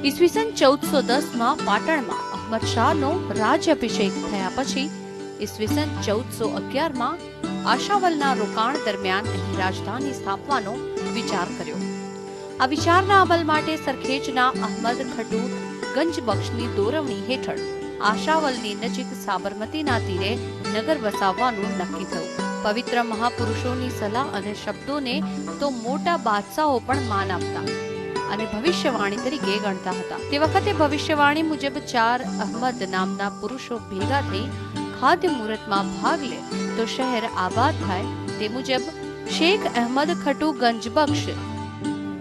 ઈસવીસન 1410 પાટણમાં અહમદ શાહનો રાજ્યાભિષેક થયા પછી ઈસવીસન 1411 આશાવલના રોકાણ દરમિયાન અહીં રાજધાની સ્થાપવાનો વિચાર કર્યો. આ વિચારના અમલ માટે સરખેજના અહમદ ખટુ ગંજબક્ષની દોરવણી હેઠળ આશાવલની નજીક સાબરમતીના તીરે નગર વસાવવાનું નક્કી થયું. પવિત્ર મહાપુરુષોની સલાહ અને શબ્દોને તો મોટા બાદશાહો પણ માન આપતા અને ભવિષ્યવાણી તરીકે ગણતા હતા. તે વખતે ભવિષ્યવાણી મુજબ 4 અહમદ નામના પુરુષો ભેગા થઈ ખાદ્ય મુહૂર્તમાં ભાગ લે તો શહેર આબાદ થાય. તે મુજબ શેખ અહેમદ ખટુ ગંજબક્ષ,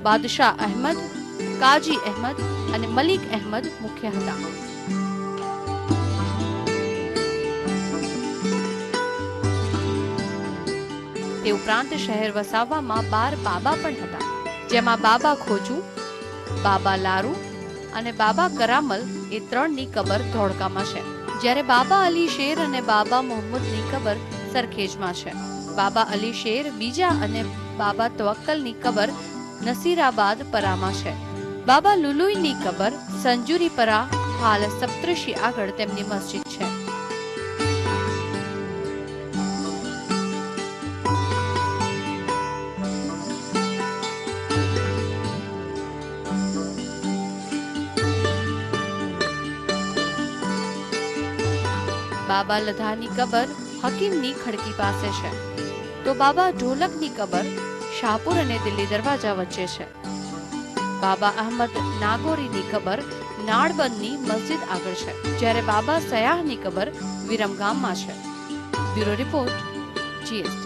બાદશાહ અહેમદ, કાજી અહેમદ અને મલિક અહેમદ મુખ્ય હતા. તે ઉપરાંત શહેર વસાવવામાં 12 બાબા પણ હતા, જેમાં બાબા ખોજુ, બાબા લારુ અને બાબા કરામલ એ 3ની કબર ધોળકામાં છે, જ્યારે બાબા અલી શેર અને બાબા મોહમ્મદની કબર સરખેજમાં છે. બાબા અલી શેર બીજા અને બાબા તવક્કલની કબર નસીરાબાદ પરામાં છે. બાબા લુલુઈની કબર સંજુરી પરા, હાલ સપ્તઋષિ આગળ તેમની મસ્જિદ છે. બાબા લધાની કબર હકીમની ખડકી પાસે છે, તો બાબા ઢોલકની કબર શાહપુર અને દિલ્હી દરવાજા વચ્ચે છે. બાબા અહમદ નાગોરીની કબર નાળબંધની મસ્જિદ આગળ છે, જ્યારે બાબા સયાહની કબર વિરમગામમાં છે. Bureau report, GST.